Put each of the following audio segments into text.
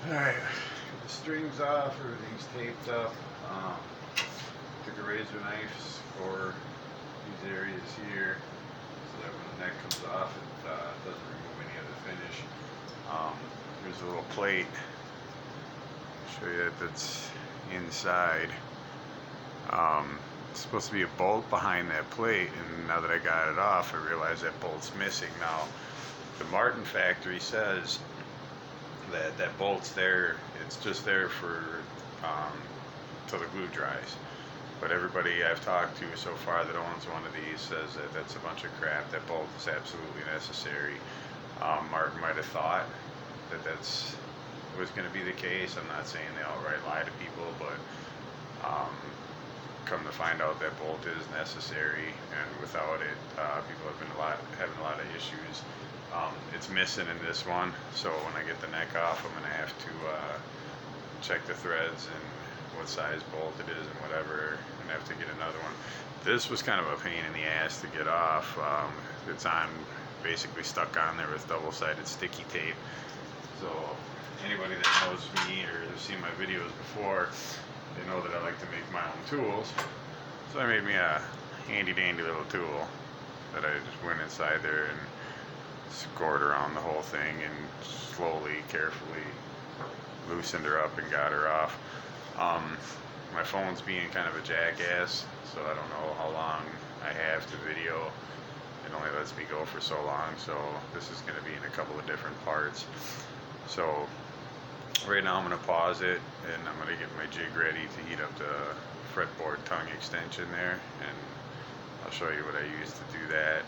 Alright, got the strings off, everything's taped up. Took a razor knife for these areas here so that when the neck comes off it doesn't remove any of the finish. Here's a little plate. I'll show you that's inside. It's supposed to be a bolt behind that plate, and now that I got it off I realize that bolt's missing. Now the Martin factory says that bolt's there, it's just there for till the glue dries. But everybody I've talked to so far that owns one of these says that that's a bunch of crap. That bolt is absolutely necessary. Martin might have thought that that's was going to be the case. I'm not saying they outright lie to people, but come to find out that bolt is necessary, and without it, people have been having a lot of issues. It's missing in this one, so when I get the neck off, I'm going to have to check the threads and what size bolt it is and whatever, and have to get another one. This was kind of a pain in the ass to get off. It's on, basically stuck on there with double-sided sticky tape. So anybody that knows me or has seen my videos before, they know that I like to make my own tools. So I made me a handy-dandy little tool that I just went inside there and scored around the whole thing and slowly, carefully loosened her up and got her off. My phone's being kind of a jackass, so I don't know how long I have to video. It only lets me go for so long, so this is going to be in a couple of different parts. So right now I'm going to pause it, and I'm going to get my jig ready to heat up the fretboard tongue extension there, and I'll show you what I use to do that.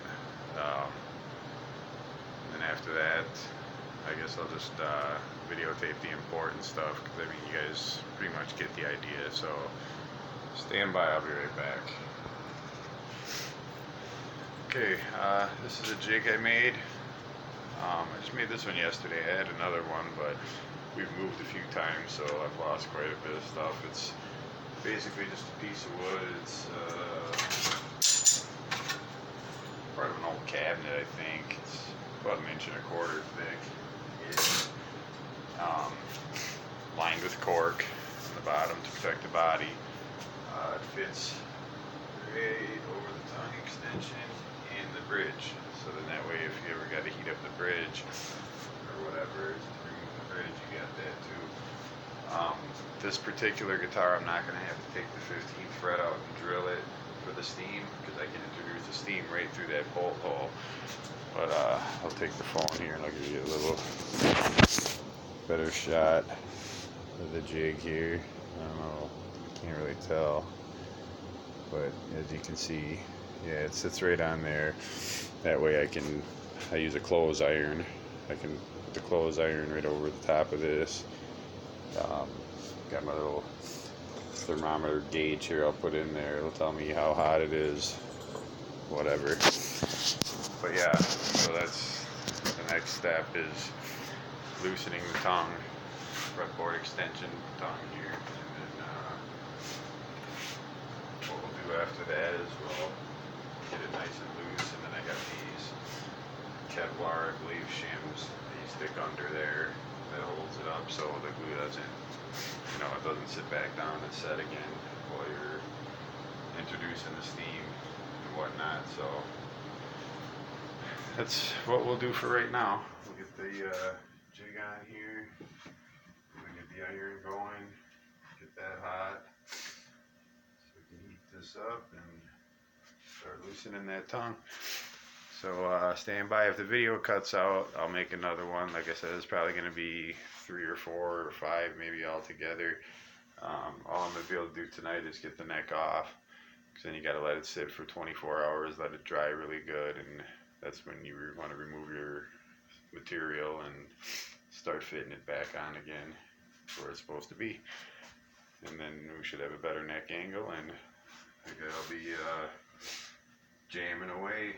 And after that, I guess I'll just videotape the important stuff, because I mean, you guys pretty much get the idea. So stand by, I'll be right back. Okay, this is a jig I made. I just made this one yesterday. I had another one, but we've moved a few times, so I've lost quite a bit of stuff. It's basically just a piece of wood. It's part of an old cabinet, I think. It's about 1.25 inches thick. It's lined with cork on the bottom to protect the body. It fits right over the tongue extension and the bridge. So then that way, if you ever got to heat up the bridge or whatever, to remove the bridge, you got that too. This particular guitar, I'm not going to have to take the 15th fret out and drill it for the steam, because I can introduce the steam right through that bolt hole. But I'll take the phone here and I'll give you a little better shot of the jig here. I don't know, you can't really tell, but as you can see, yeah, it sits right on there. That way I use a clothes iron. I can put the clothes iron right over the top of this. Got my little thermometer gauge here I'll put in there. It'll tell me how hot it is, whatever. But yeah, so that's the next step, is loosening the tongue, fretboard extension tongue here. And then what we'll do after that is we'll get it nice and loose, and then I got these Kevlar, I believe, shims that you stick under there that holds it up so the glue doesn't, it doesn't sit back down and set again while you're introducing the steam and whatnot. So that's what we'll do for right now. We'll get the jig on here, we'll get the iron going, get that hot, so we can heat this up and start loosening that tongue. So stand by. If the video cuts out, I'll make another one. Like I said, it's probably going to be 3 or 4 or 5 maybe all together. All I'm going to be able to do tonight is get the neck off, because then you got to let it sit for 24 hours, let it dry really good, and that's when you want to remove your material and start fitting it back on again where it's supposed to be. And then we should have a better neck angle, and I think I'll be jamming away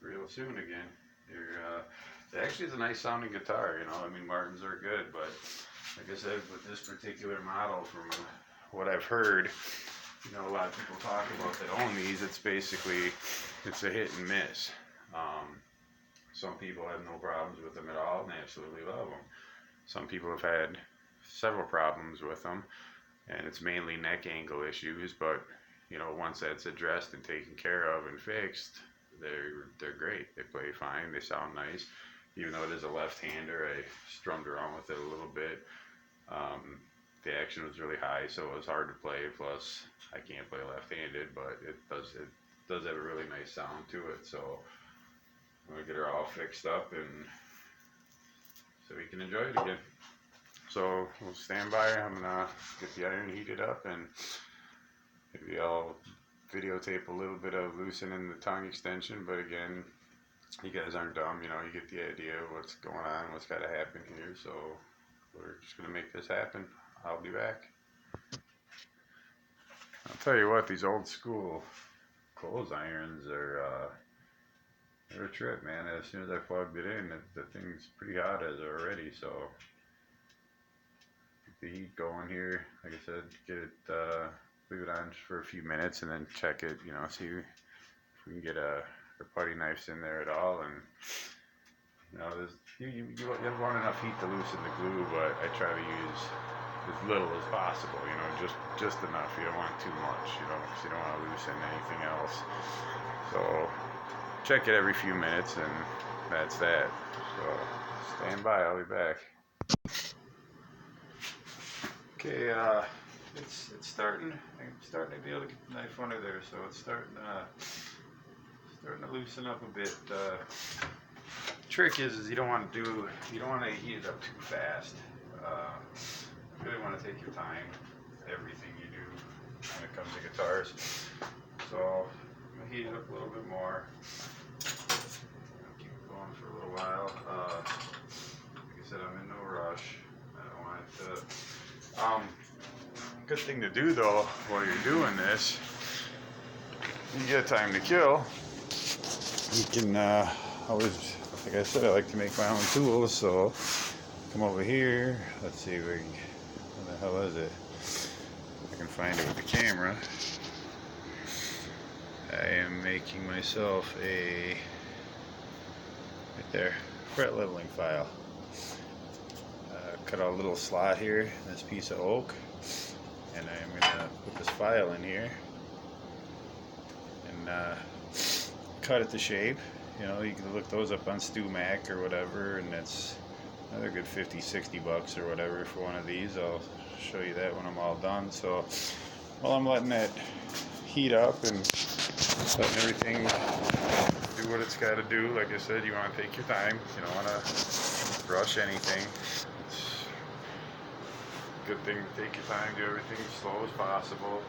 real soon again. It actually is a nice sounding guitar, I mean, Martins are good, but like I said, with this particular model, from what I've heard, a lot of people talk about that own these, it's a hit and miss. Some people have no problems with them at all and they absolutely love them. Some people have had several problems with them, and it's mainly neck angle issues. But you know, once that's addressed and taken care of and fixed, they're great. They play fine. They sound nice. Even though it is a left-hander, I strummed around with it a little bit. The action was really high, so it was hard to play. Plus, I can't play left-handed, but it does have a really nice sound to it. So I'm gonna get her all fixed up and so we can enjoy it again. So we'll stand by. I'm gonna get the iron heated up and maybe I'll videotape a little bit of loosening the tongue extension. But again, you guys aren't dumb, you know, you get the idea of what's going on, what's got to happen here. So we're just gonna make this happen. I'll be back. I'll tell you what, these old school clothes irons are they're a trip, man. As soon as I plugged it in, the thing's pretty hot as already. So get the heat going here. Like I said, get it, leave it on for a few minutes, and then check it. You know, see if we can get our putty knives in there at all. And you know, you want enough heat to loosen the glue, but I try to use as little as possible. You know, just enough. You don't want too much. You know, because you don't want to loosen anything else. So check it every few minutes, and that's that. So stand by, I'll be back. Okay, it's starting. I'm starting to be able to get the knife under there, so it's starting to loosen up a bit. Trick is you don't want to heat it up too fast. You really want to take your time. Everything you do when it comes to guitars. So I'm gonna heat it up a little bit more. Keep it going for a little while. Like I said, I'm in no rush. I don't want it to. Good thing to do though while you're doing this, you get time to kill. You can always, like I said, I like to make my own tools. So come over here. Let's see if we can. What the hell is it? I can find it with the camera. I am making myself a, right there, fret leveling file. Cut out a little slot here in this piece of oak, and I'm going to put this file in here and cut it to shape. You know, you can look those up on StewMac or whatever, and that's another good 50-60 bucks or whatever for one of these. I'll show you that when I'm all done. So while I'm letting that heat up and letting everything do what it's got to do, like I said, you want to take your time. You don't want to rush anything. It's a good thing to take your time, do everything as slow as possible.